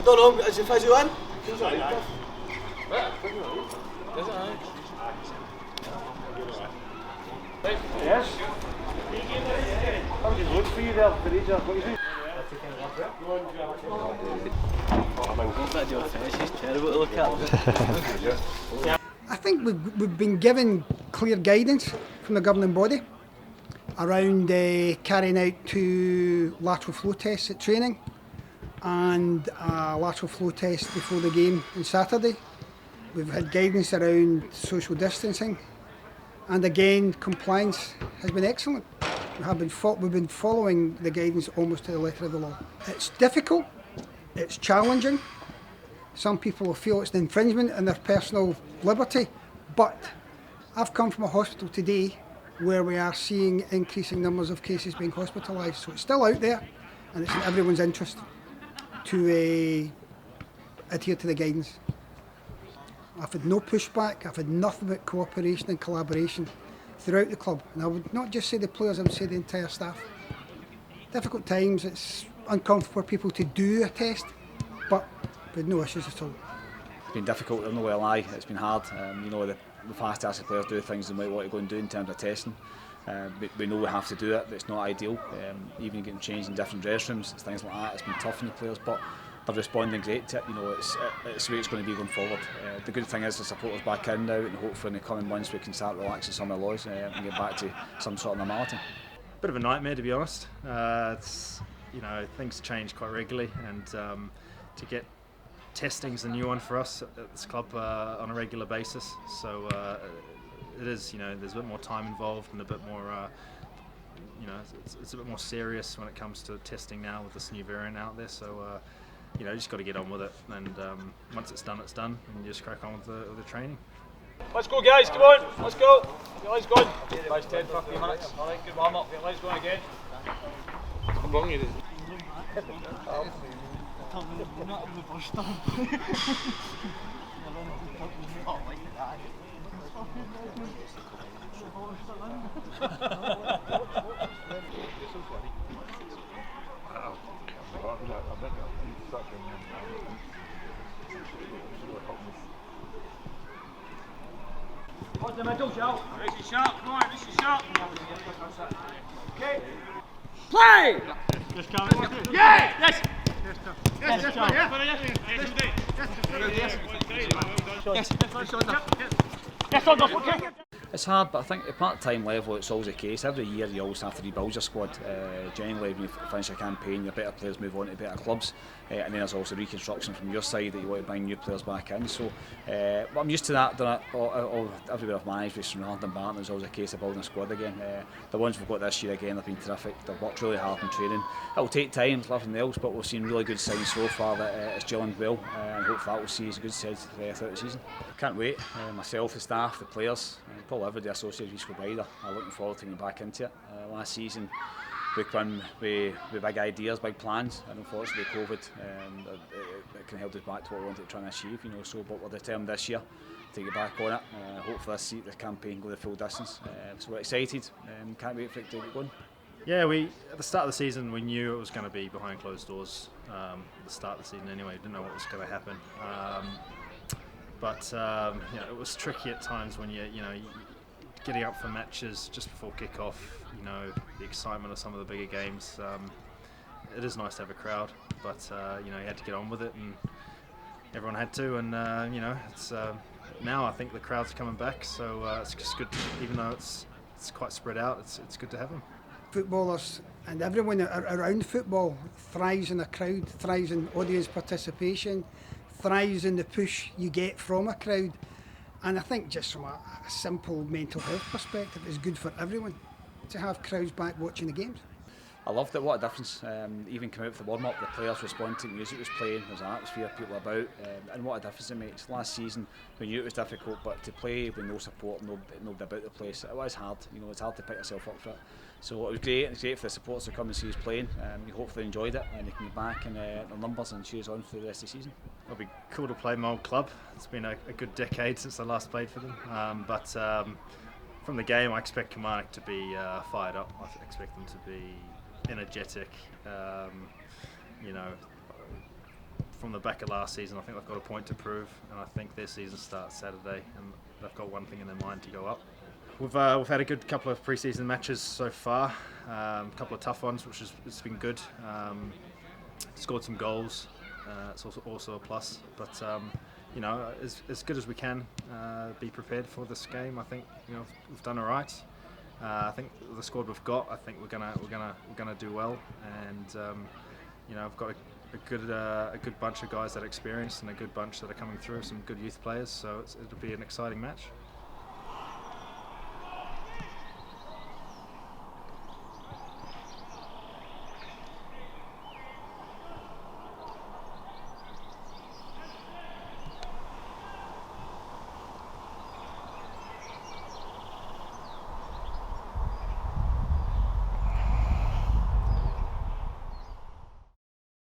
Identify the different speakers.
Speaker 1: Don't know, is the physio in?
Speaker 2: Yes. I'm just looking for you there, Teresa. What is it?
Speaker 3: I think we've been given clear guidance from the governing body around carrying out 2 lateral flow tests at training and a lateral flow test before the game on Saturday. We've had guidance around social distancing, and again compliance has been excellent. We've been following the guidance almost to the letter of the law. It's difficult, it's challenging. Some people will feel it's an infringement in their personal liberty, but I've come from a hospital today where we are seeing increasing numbers of cases being hospitalised, so it's still out there and it's in everyone's interest to adhere to the guidance. I've had no pushback, I've had nothing but cooperation and collaboration throughout the club, and I would not just say the players, I would say the entire staff. Difficult times, it's uncomfortable for people to do a test, but with no issues at all.
Speaker 4: It's been difficult, I'm not going to lie, it's been hard. We've had to ask the players do things they might want to go and do in terms of testing. We know we have to do it, but it's not ideal. Even getting changed in different dressing rooms, things like that, it's been tough on the players, but they're responding great to it. It's the way it's going to be going forward. The good thing is the supporters back in now, and hopefully in the coming months we can start relaxing some of the laws and get back to some sort of normality.
Speaker 5: Bit of a nightmare, to be honest. Things change quite regularly, and to get testing's a new one for us at this club on a regular basis. So it is, there's a bit more time involved and a bit more, it's a bit more serious when it comes to testing now with this new variant out there. So you just got to get on with it, and once it's done, and you just crack on with the training.
Speaker 2: Let's go, guys, come on, let's go. Get legs going. Nice 10, 15 minutes. Alright, good warm up. Get legs going again. Come on, you did. What's the middle, Joe? This is sharp, come on, this is sharp. Okay. Play! Yes! Yes! Yes!
Speaker 4: It's hard, but I think at part-time level it's always the case. Every year you always have to rebuild your squad. Generally when you finish a campaign, your better players move on to better clubs, and then there's also reconstruction from your side that you want to bring new players back in. So I'm used to that. Everywhere I've managed with St and Barton, there's always a case of building a squad again. The ones we've got this year again have been terrific. They've worked really hard in training. It'll take time, it's nothing else, but we've seen really good signs so far that it's gelling well, and hopefully that will see as a good side throughout the season. Can't wait. Myself, the staff, the players, probably everybody associated with East Kilbride are looking forward to getting back into it. Last season we came with big ideas, big plans, and unfortunately COVID it can hold us back to what we wanted to try and achieve. So but we're determined this year to get back on it. Hopefully this campaign go the full distance. So we're excited and can't wait for it to get going.
Speaker 5: Yeah, at the start of the season we knew it was going to be behind closed doors. At the start of the season anyway, didn't know what was going to happen. But it was tricky at times when you getting up for matches just before kick-off. The excitement of some of the bigger games. It is nice to have a crowd, but you had to get on with it, and everyone had to. And it's now I think the crowd's coming back, so it's just good. Even though it's quite spread out, it's good to have them.
Speaker 3: Footballers and everyone around football thrives in a crowd, thrives in audience participation, thrives in the push you get from a crowd. And I think just from a simple mental health perspective, it's good for everyone to have crowds back watching the games.
Speaker 4: I loved it, what a difference. Even coming out for the warm-up, the players responded to the music was playing, there's an atmosphere, people about, and what a difference it makes. Last season, we knew it was difficult, but to play with no support, nobody about the place, it was hard. It's hard to pick yourself up for it. So it was great, and it's great for the supporters to come and see us playing. We hopefully enjoyed it, and they can get back in the numbers and cheer us on for the rest of the season.
Speaker 5: It'll be cool to play my old club. It's been a good decade since I last played for them, but from the game I expect Kilmarnock to be fired up. I expect them to be energetic. You know, from the back of last season, I think they've got a point to prove, and I think their season starts Saturday, and they've got one thing in their mind to go up. We've had a good couple of pre-season matches so far, a couple of tough ones, which it's been good. Scored some goals, it's also a plus. But you know, as good as we can be prepared for this game. I think we've done all right. I think the squad we've got, I think we're gonna do well, and you know, I've got a good bunch of guys that are experienced and a good bunch that are coming through, some good youth players. So it'll be an exciting match.